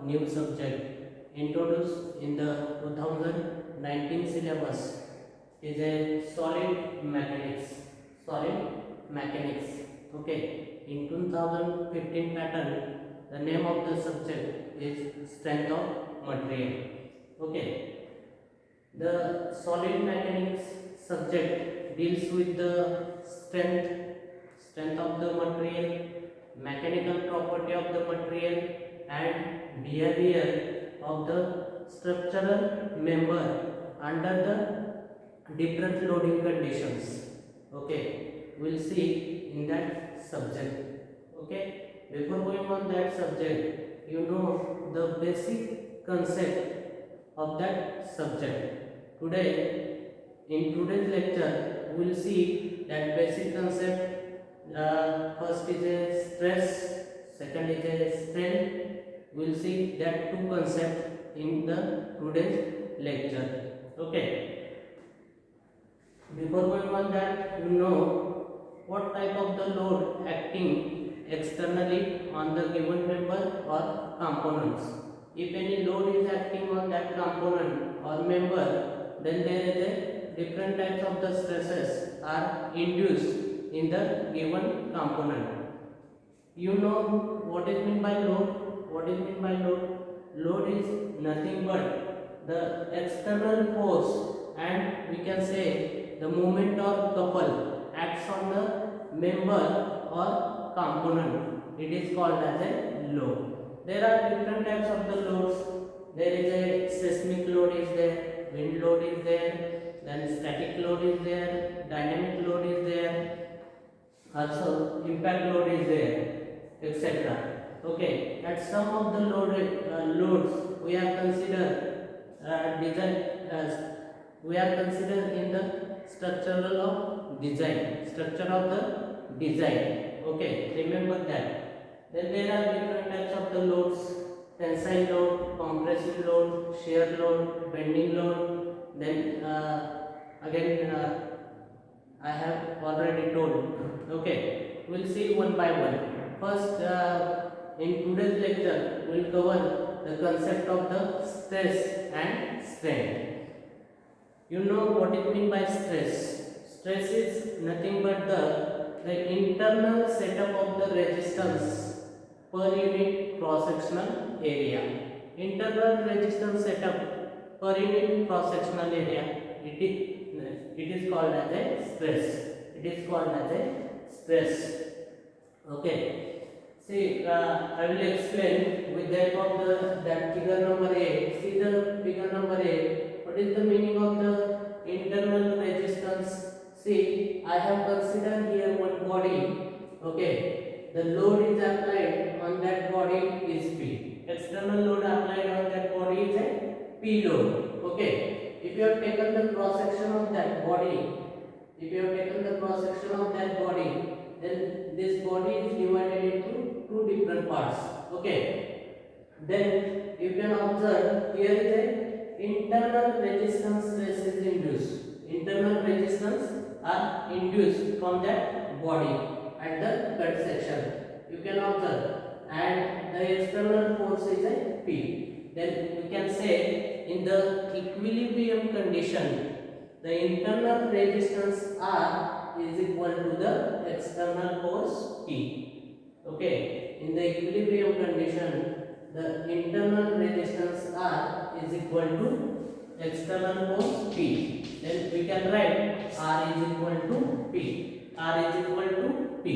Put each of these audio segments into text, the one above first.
new subject introduced in the 2019 syllabus is a solid mechanics. Solid mechanics. Okay. In 2015 pattern, the name of the subject is strength of material. Okay. The solid mechanics subject deals with the strength of the material, mechanical property of the material, and behavior of the structural member under the different loading conditions. Okay, we'll see in that subject. Okay, before going on that subject, you know the basic concept of that subject. Today, in today's lecture, we will see that basic concept. First is a stress, second is a strain. We will see that two concepts in the today's lecture. Okay. Before going on that, you know what type of the load acting externally on the given member or components. If any load is acting on that component or member, then there is a different types of the stresses are induced in the given component. You know what is meant by load? What is meant by load? Load is nothing but the external force, and we can say the moment or couple acts on the member or component. It is called as a load. There are different types of the loads. There is a seismic load is there, wind load is there, then static load is there, dynamic load is there, also impact load is there, etc. Okay, at some of the loads we are considered we are considered in the structure of the design. Okay, remember that. Then there are different types of the loads: tensile load, compressive load, shear load, bending load. Then again I have already told. Okay, we'll see one by one. First, in today's lecture, we'll cover the concept of the stress and strain. You know what it means by stress. Stress is nothing but the internal setup of the resistance per unit cross-sectional area. Internal resistance setup per unit cross-sectional area. It is called as a stress. It is called as a stress. Okay. See, I will explain with the help of that figure number A. See the figure number A. What is the meaning of the internal resistance? See, I have considered here one body. Okay, the load is applied on that body is P. External load applied on that body is a P load. Okay, if you have taken the cross section of that body, then this body is divided into two different parts. Okay, then you can observe here is a internal resistance stress is induced. Internal resistance are induced from that body at the cut section. You can observe, and the external force is a P. Then we can say in the equilibrium condition, the internal resistance R is equal to the external force P. Okay, in the equilibrium condition, the internal resistance R is equal to external force P. Then we can write R is equal to P. R is equal to P.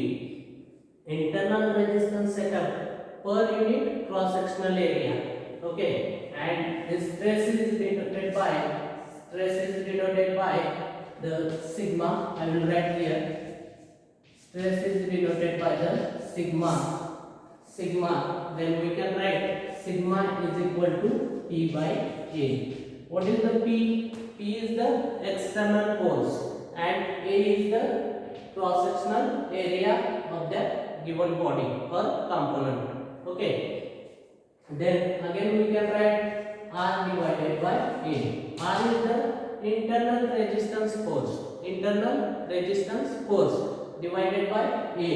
Internal resistance setup per unit cross-sectional area. Okay, and this stress is denoted by the sigma. I will write here. Stress is denoted by the sigma. Then we can write sigma is equal to P by A. What is the P? P is the external force and A is the cross-sectional area of that given body or component. Okay. Then again we can write R divided by A. R is the internal resistance force divided by A.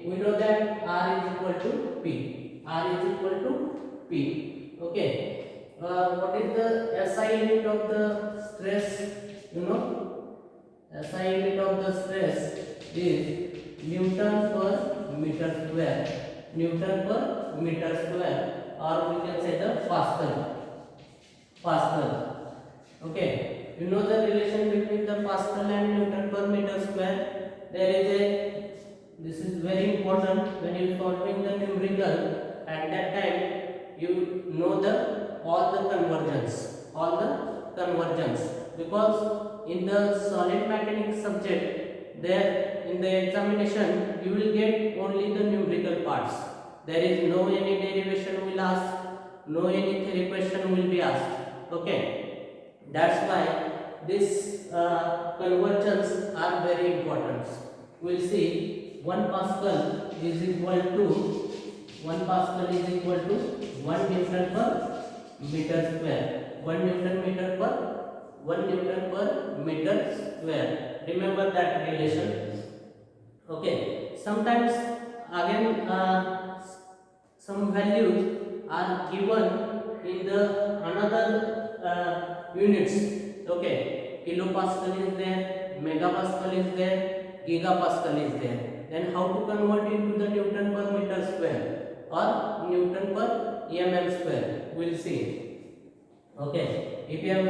We know that R is equal to P. Okay. What is the SI unit of the stress? You know, SI unit of the stress is Newton per meter square. Newton per meter square, or we can say the Pascal. Pascal. Okay. You know the relation between the Pascal and Newton per meter square. There is a. This is very important when you solving the numerical. At that time, you know the all the conversions, because in the solid mechanics subject, there in the examination you will get only the numerical parts. There is no any derivation will ask, no any theory question will be asked. Okay, that's why these conversions are very important. We'll see 1 Pascal is equal to 1 Pascal is equal to 1 Newton per meter square. 1 Newton per meter square. Remember that relation. Okay. Sometimes again some values are given in the another units. Okay. Kilopascal is there, megapascal is there, gigapascal is there. Then how to convert into the Newton per meter square or Newton per mm square? We'll see. Okay, if you have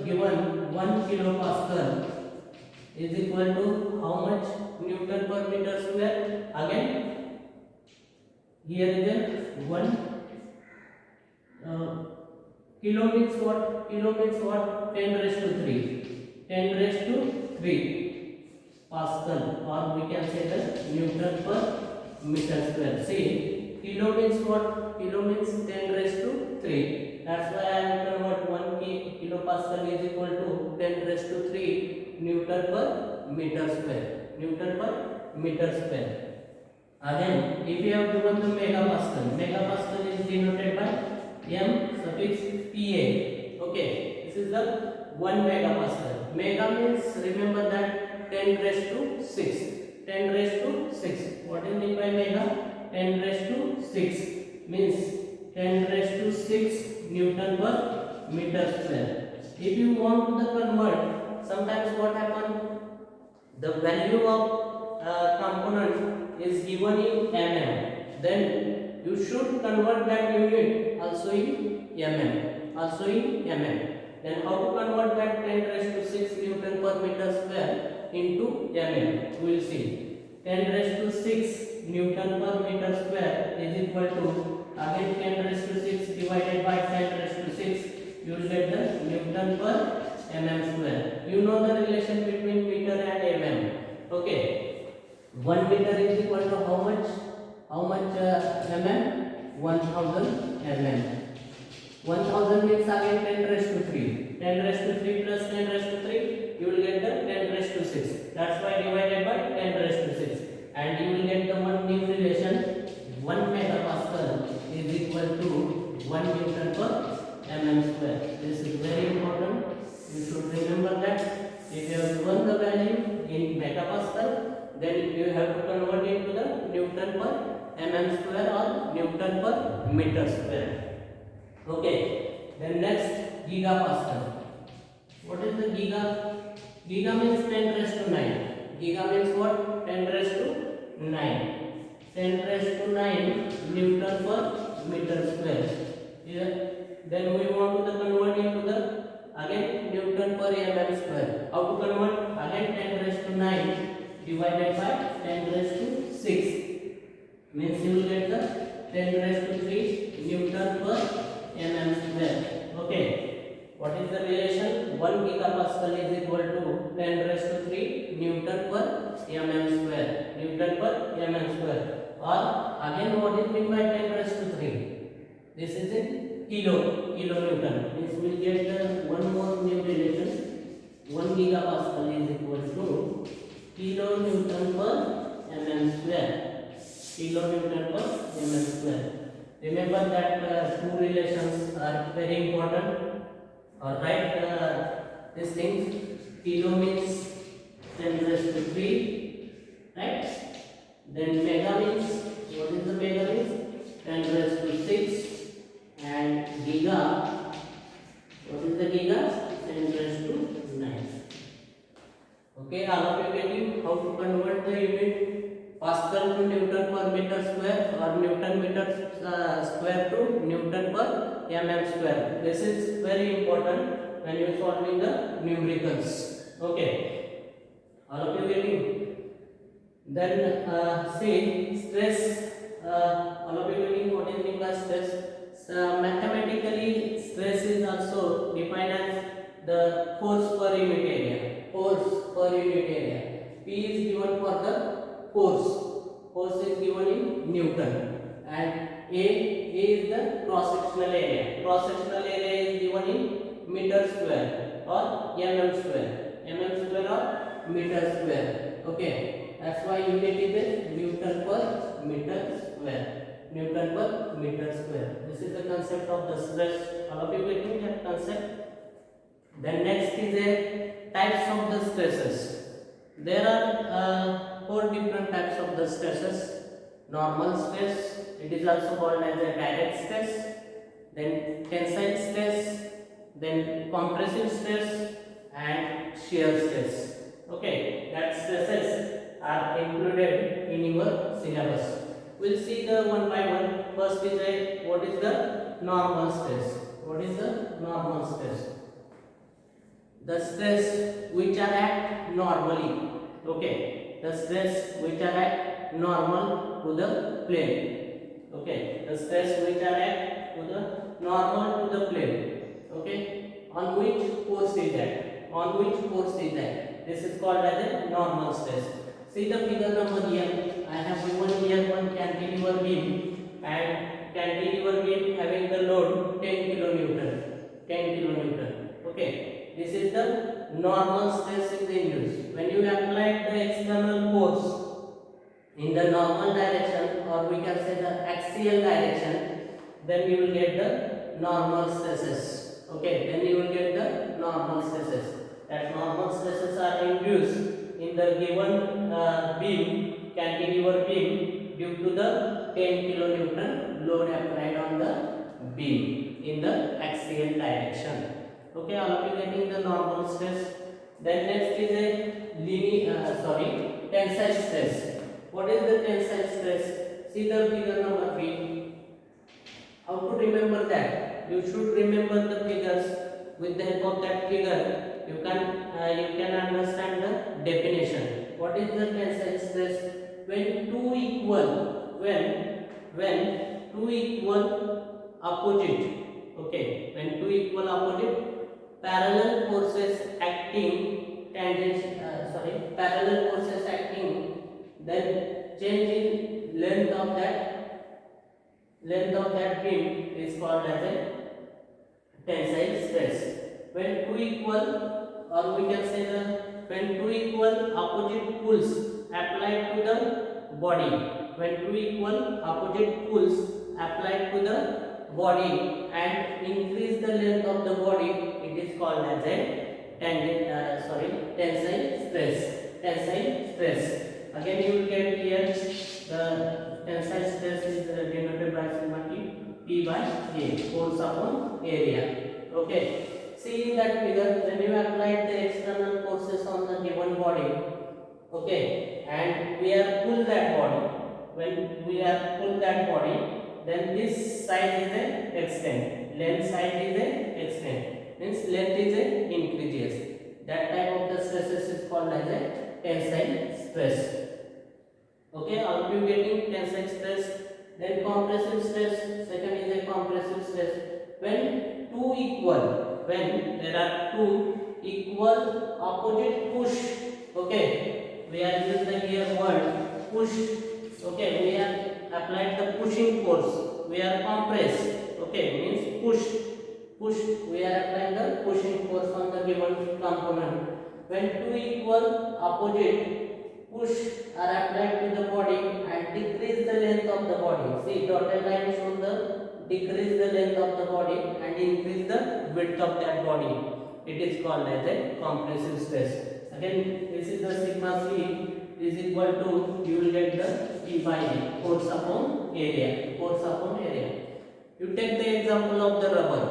given 1 kilopascal is equal to how much Newton per meter square? Again, here is a 1 kilo means what? Kilo means what? 10 raised to 3. 10 raised to 3 Pascal, or we can say the Newton per meter square. See, kilo means what? Kilo means 10 raised to 3. That's why I will convert 1 kilopascal is equal to 10 raised to 3 Newton per meter square. Newton per meter square. Again, if you have given the megapascal is denoted by m suffix pa. Okay, this is the 1 megapascal. Mega means, remember that, 10 raised to 6. 10 raised to 6. What is meant by mega? 10 raised to 6 means 10 raised to 6 Newton per meter square. If you want to convert, sometimes what happens? The value of component is given in mm. Then you should convert that unit also in mm. Then how to convert that 10 raised to 6 Newton per meter square into mm? We will see. 10 raised to 6 Newton per meter square is equal to, again 10 raised to 6 divided by 10 raised to 6, you will get the Newton per mm square. You know the relation between meter and mm. Okay, 1 meter is equal to how much? Mm? 1000 mm. 1000 means again 10 raised to 3. 10 raised to 3 plus 10 raised to 3, you will get the 10 raised to 6. That's why divided by 10 raised to 6. And you will get the one new relation. 1 megapascal is equal to 1 Newton per mm square. This is very important. You should remember that. If you have given the value in megapascal, then you have to convert it to the Newton per mm square or Newton per meter square. Okay. Then next, gigapascal. What is the giga? Giga means 10 raised to 9. Giga means what? 10 raised to 9. 10 raised to 9 Newton per meter square. Here, then we want to convert into the again Newton per mm square. How to convert? Again 10 raised to 9 divided by 10 raised to 6. Means you will get the 10 raised to 3 Newton per mm square. Okay. What is the relation? 1 gigapascal is equal to 10 raised to 3 Newton per mm square. Newton per mm square. Or again, what is meant by 10 raised to 3? This is in kilonewton. Means we will get one more new relation. 1 gigapascal is equal to kilonewton per mm square. Kilonewton per mm square. Remember that two relations are very important. Alright, these things. Kilo means 10 raised to 3, right? Then mega means, what is the mega means? 10 raised to 6, and giga Okay, all of you getting how to convert the unit Pascal to Newton per meter square or Newton meter square to Newton per mm square. This is very important when you solving the numericals. Okay, all of you getting. Then say stress. All of you getting what is mean by stress? Mathematically, stress is also defined as the force per unit area. Force per unit area. P is given for the force. Force is given in Newton, and A is the cross sectional area. Cross sectional area is given in meter square or mm square. Mm square or meter square. Okay, that's why unit is Newton per meter square. Newton per meter square. This is the concept of the stress. All of you getting that concept? Then next is a types of the stresses. There are four different types of the stresses. Normal stress, it is also called as a direct stress. Then tensile stress, then compressive stress, and shear stress. Okay, that stresses are included in your syllabus. We'll see the one by one. First is a what is the normal stress? What is the normal stress? The stress which are at normally. Okay, the stress which are at normal to the plane. Okay, the stress which are at to the normal to the plane. Okay, on which force is that? On which force is that? This is called as a normal stress. See the figure number here. I have given here one cantilever beam, and cantilever beam having the load 10 kilonewton. 10 kilonewton. Okay, this is the normal stress in the use. When you apply the external force in the normal direction, or we can say the axial direction, then you will get the normal stresses. Okay, then you will get the normal stresses. That normal stresses are induced in the given beam, cantilever beam, due to the 10 kilonewton load applied on the beam in the axial direction. Okay, all of you getting the normal stress. Then next is a tensile stress. What is the tensile stress? See the figure number 3. How to remember that? You should remember the figures. With the help of that figure, you can understand the definition. What is the tensile stress? When two equal opposite. Okay, when two equal opposite parallel forces acting parallel forces acting, then change in length of that beam is called as a tensile stress. When two equal, or we can say when two equal opposite pulls applied to the body, when two equal opposite pulls applied to the body and increase the length of the body, it is called as a tensile stress. Tensile stress. Again, you will get here the tensile stress is denoted by sigma P by A, force upon area. Okay. See in that figure, when you apply the external forces on the given body, okay, and we have pulled that body. When we have pulled that body, then this side is a extend, length side is a extend, means length is a increases. That type of the stresses is called as a tensile stress. Okay, all of you getting tensile stress. Then compressive stress. Second is a compressive stress. When there are two equal opposite push. Okay, we are using the here word push. Okay, we are applied the pushing force. We are compressed. Okay, means push. We are applying the pushing force on the given component. When two equal opposite push are applied to the body and decrease the length of the body. See, dotted line shows the decrease the length of the body and increase the width of that body. It is called as a compressive stress. Again, this is the sigma C is equal to, you will get the P by A, force upon area. Force upon area. You take the example of the rubber.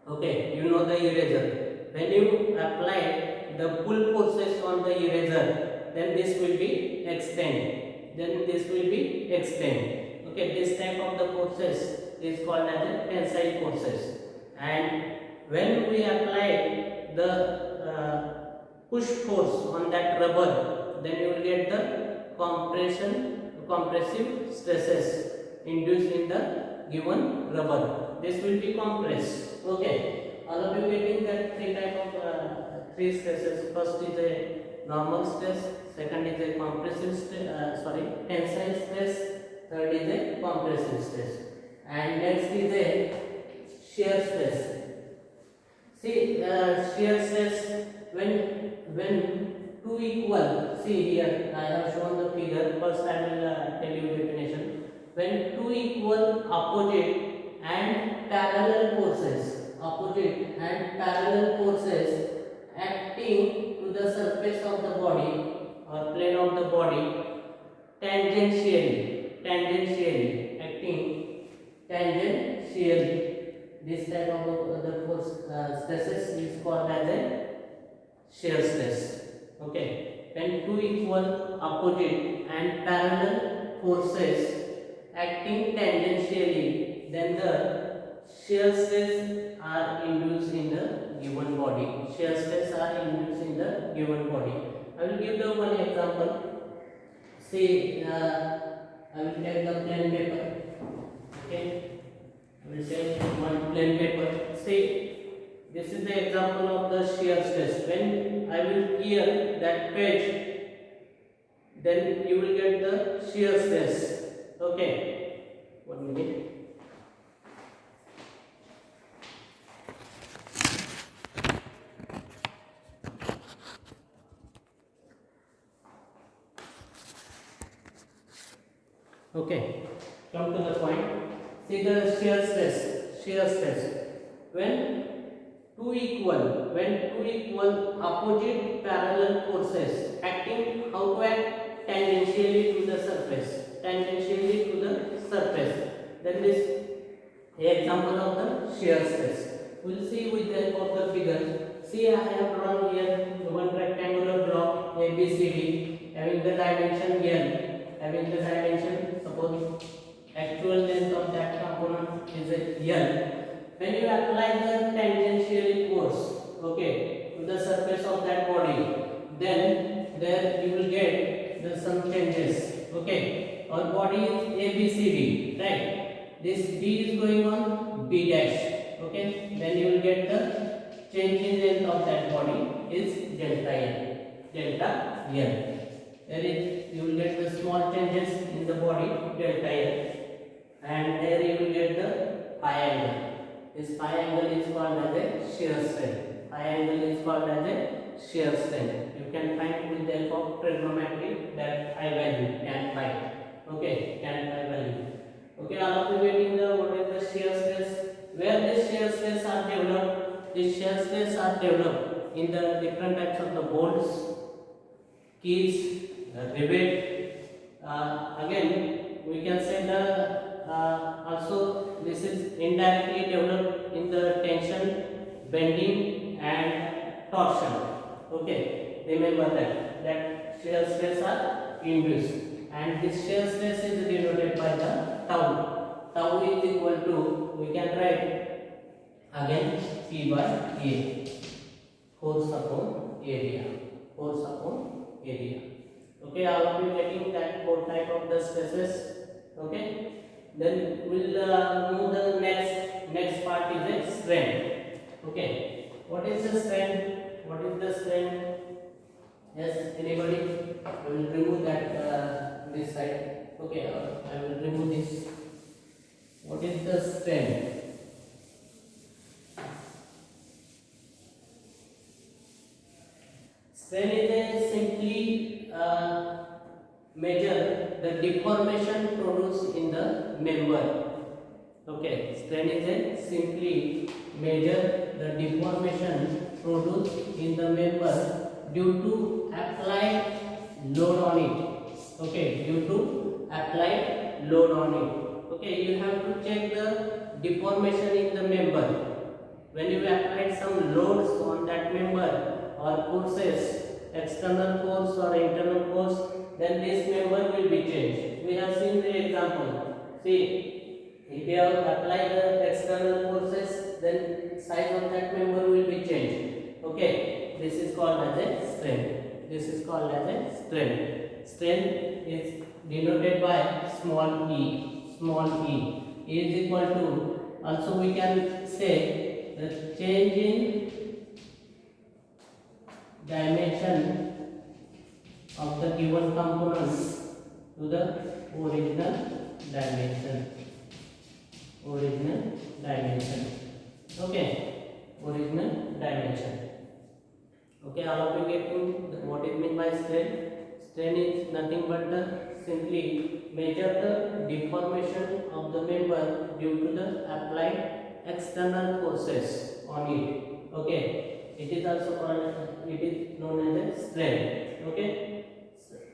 Okay, you know the eraser. When you apply the pull forces on the eraser, then this will be extend, okay. This type of the forces is called as a tensile forces. And when we apply the push force on that rubber, then you will get the compressive stresses induced in the given rubber. This will be compressed, okay. All of you getting that three stresses. First is a normal stress, second is a tensile stress, third is a compressive stress, and next is a shear stress. See, shear stress, when two equal, see here I have shown the figure. First I will tell you definition. When two equal opposite and parallel forces acting to the surface of the body or plane of the body tangentially acting tangentially, this type of the force stresses is called as a shear stress, okay. When two equal opposite and parallel forces acting tangentially, then the shear stress are induced in the given body. I will give the one example. See, I will take the plain paper, okay. I will take one plain paper. See, this is the example of the shear stress. When I will clear that page, then you will get the shear stress, okay. 1 minute. Okay, come to the point. See the shear stress. When two equal opposite parallel forces acting, how to act? Tangentially to the surface. Then this example of the shear stress. We'll see with the help of the figure. See, I have drawn here one rectangular block ABCD having the dimension L. Suppose actual length of that component is a L. When you apply the tangential force, okay, to the surface of that body, then there you will get some changes, okay. Our body is ABCD, right? This B is going on B dash, okay. Then you will get the change in length of that body is delta L. There is, you will get the small changes in the body delta L, and there you will get the pi angle. This pi angle is called as a shear strain. You can find with the help of trigonometry that I value tan pi. Okay, tan pi value. Okay, all of you getting the what is the shear stress? Where this shear stress are developed? These shear stress are developed in the different types of the bolts, keys, rivet. Again, we can say the also this is indirectly developed in the tension, bending, and torsion. Okay, remember that shear stress are induced, and this shear stress is denoted by the tau. Tau is equal to, we can write again, P by A, force upon area. Okay, all of you getting that four type of the stresses. Okay, then we'll move the next part is the strain. Okay, what is the strain? Yes, anybody? I will remove that this side. Okay, I will remove this. What is the strain? Strain is simply measure the deformation produced in the member. Okay, strain is simply measure the deformation produced in the member due to applied load on it. Okay, due to applied load on it. Okay, you have to check the deformation in the member. When you apply some loads on that member, or forces, external force or internal force, then this member will be changed. We have seen the example. See, if you have applied the external forces, then size of that member will be changed. Okay, this is called as a strain. This is called as a strain. Strain is denoted by small e. Small e is equal to, also we can say, the change in dimension of the given component to the original dimension. Original dimension. Okay, original dimension. Okay, all of you get what it means by strain. Strain is nothing but the simply measure the deformation of the member due to the applied external forces on it. Okay, it is also called, it is known as a strain. Okay,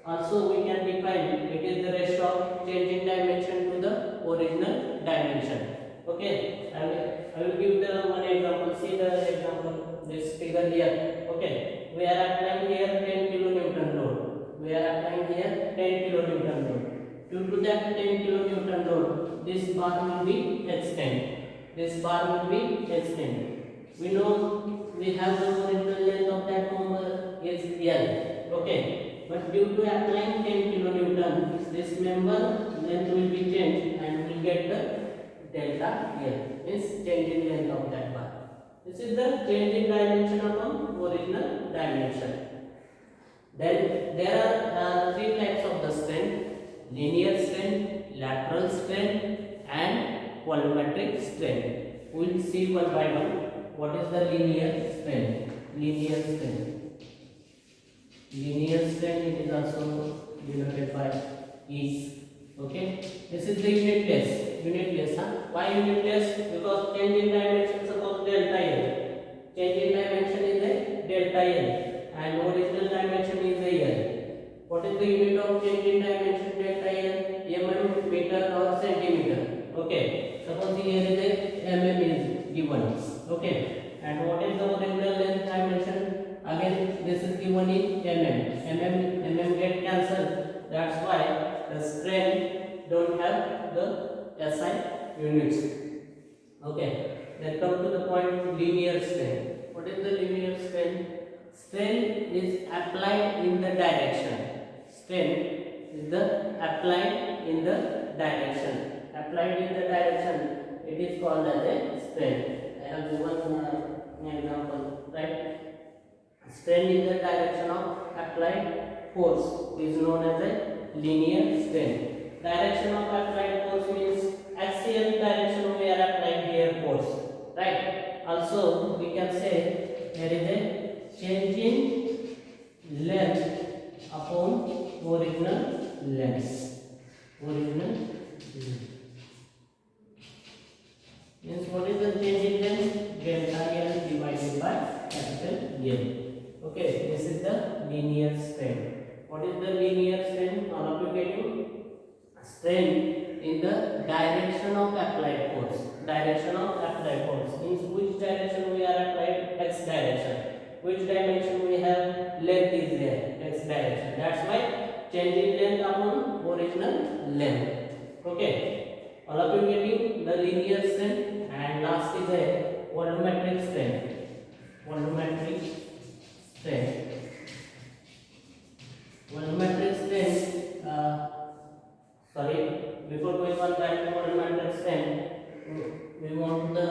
also we can define it is the ratio of changing dimension to the original dimension. Okay, I will give the one example. See the example, this figure here. Okay, we are applying here 10 kilonewton load. We are applying here 10 kilonewton load. Due to that 10 kilonewton load, this bar will be extended. This bar will be extended. We know we have the original length of that member is L. Okay, but due to applying 10 kilonewton, this member length will be changed and we will get the delta L. Means change in length of that bar. This is the change in dimension upon original dimension. Then there are three types of the strain: linear strain, lateral strain, and volumetric strain. We will see one by one. What is the linear strain? Linear strain. Linear strain, it is also denoted by E. Okay, this is the unitless. Unitless, huh? Why unitless? Because change in dimension, suppose delta L. Change in dimension is a delta L, and original dimension is a L. What is the unit of change in dimension delta L? Mm, meter or centimeter. Okay, suppose here is a mm is given. Okay, and what is the original length dimension? Again, this is given in mm get cancelled. That's why the strain don't have the SI units. Okay, then come to the point linear strain. What is the linear strain? Strain is applied in the direction. Strain is the applied in the direction. Applied in the direction, it is called as a strain. I have given an example, right? Strain in the direction of applied force is known as a linear strain. Direction of applied force means axial direction we are applying here force, right? Also we can say there is a change in length upon original length. Original length means what is the change in length? Delta L divided by capital L. Okay, this is the linear strain. What is the linear strain? All of you getting? Strain in the direction of applied force. Direction of applied force means which direction we are applied? X direction. Which dimension we have? Length is there. X direction. That's why change in length upon original length. Okay. All of you getting the linear strain, and last is a volumetric strain. Volumetric strain. Volumetric strain. Before going on that volumetric strain, we want to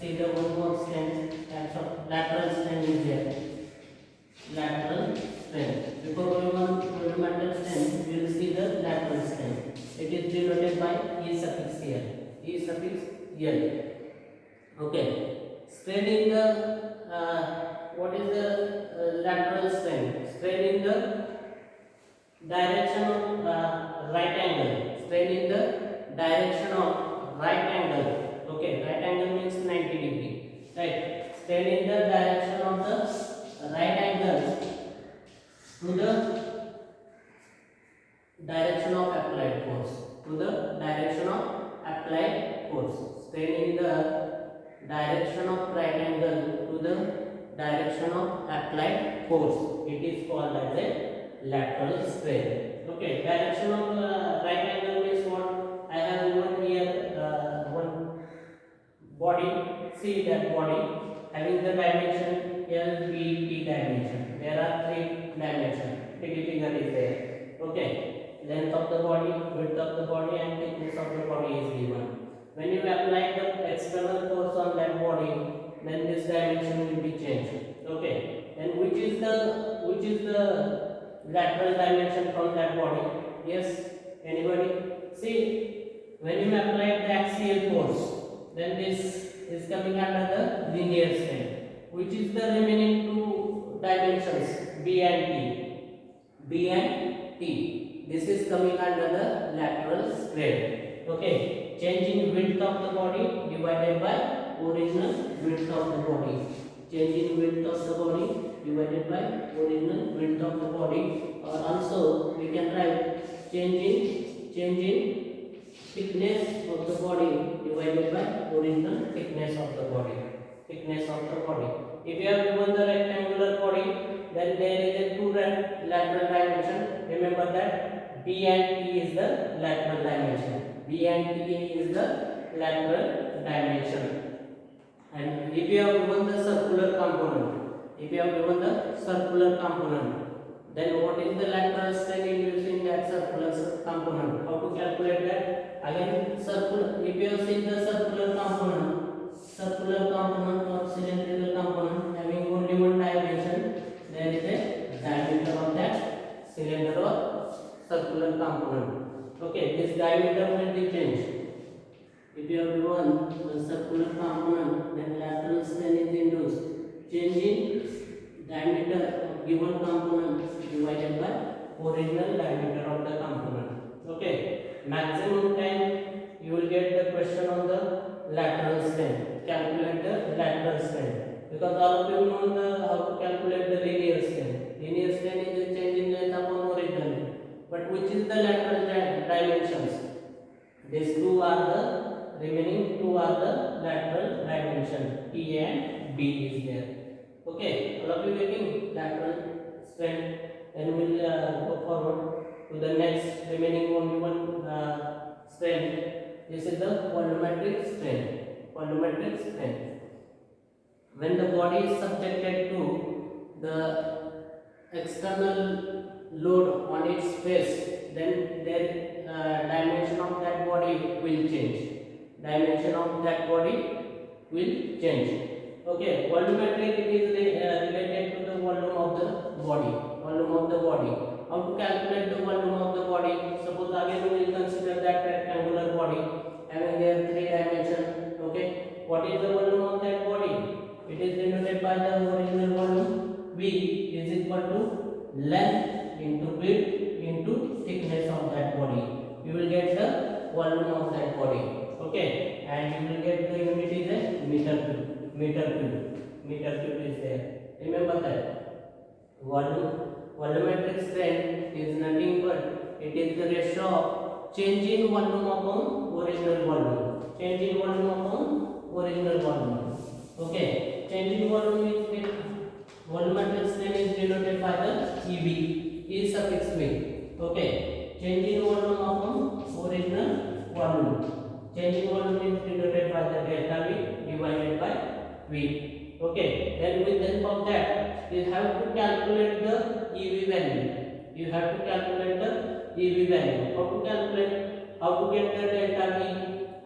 see the one more strain. Types of lateral strain is there. Lateral strain. Before going on volumetric strain, we will see the lateral strain. It is denoted by E suffix here. E suffix L. Okay. Strain in the what is the lateral strain? Strain in the direction of right angle. Strain in the direction of right angle. Okay, right angle means 90 degree. Right. Strain in the direction of the right angle to the direction of applied force. To the direction of applied force. Strain in the direction of right angle to the direction of applied force. It is called as a lateral strain. Okay, direction of right angle means what? I have given here one body. See that body having the dimension L, B, T dimension. There are three dimensions. Figure is there. Okay, length of the body, width of the body, and thickness of the body is given. When you apply the external force on that body, then this dimension will be changed. Okay, and which is the lateral dimension from that body? Yes, anybody? See, when you apply the axial force, then this is coming under the linear strain. Which is the remaining two dimensions, B and T? B and T. This is coming under the lateral strain. Okay, change in width of the body divided by original width of the body. Change in width of the body divided by original width of the body. Or also we can write change in thickness of the body divided by original thickness of the body. Thickness of the body. If you have given the rectangular body, then there is a two lateral dimension. Remember that B and T is the lateral dimension. B and T is the lateral dimension. And if you have given the circular component, then what is the lateral strain induced in that circular component? How to calculate that? Again, circular. If you have seen the circular component or cylindrical component having only one dimension, there is a diameter of that cylinder or circular component. Okay, this diameter will be changed. If you have given the circular component, then lateral strain is induced. Change in diameter of given component divided by original diameter of the component. Okay, maximum time you will get the question on the lateral strain. Calculate the lateral strain, because all of you know how to calculate the linear strain. Linear strain is the change in length upon original. But which is the lateral dimensions? These two are the remaining two are the lateral dimension. T and B is there. Okay, all of you getting lateral strain. Then we'll go forward to the next remaining only one strain. This is the volumetric strain. Volumetric strain. When the body is subjected to the external load on its face, then their dimension of that body will change. Dimension of that body will change. Okay, volumetric it is related to the volume of the body. Volume of the body. How to calculate the volume of the body? Suppose again we will consider that rectangular body having their three dimensions. Okay, what is the volume of that body? It is denoted by the original volume. V is equal to length into width into thickness of that body. You will get the volume of that body. Okay, and you will get the unit is a meter cube. Meter cube is there. Remember that volumetric strain is nothing but it is the ratio of change in volume upon original volume. Change in volume upon original volume. Okay, change in volume is volumetric strain is denoted by the EV, E suffix V. Okay, change in volume upon original volume. Change in volume is denoted by the delta V divided by V. Okay, then with the help of that, you have to calculate the EV value. You have to calculate the EV value. How to calculate? How to get the delta V?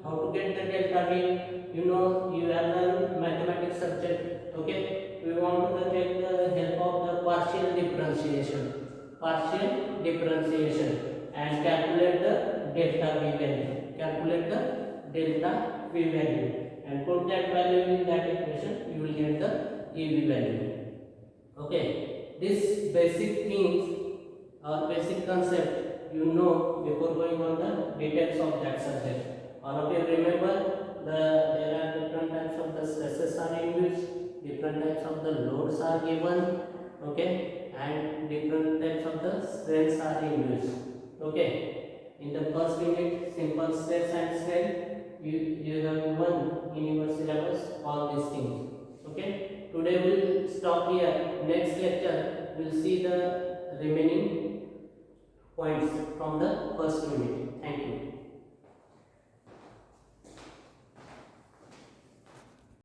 How to get the delta V? You know, you have learned mathematics subject. Okay, we want to take the help of the partial differentiation. Partial differentiation and calculate the delta V value. Calculate the delta V value and put that value in that equation. You will get the EV value. Okay, this basic things or basic concept you know before going on the details of that subject. All of you remember there are different types of the stresses are induced, different types of the loads are given, okay, and different types of the strains are induced. Okay, in the first unit, simple stress and strain, you have given in your syllabus all these things. Okay. today we'll stop here. Next lecture we'll see the remaining points from the first unit. Thank you.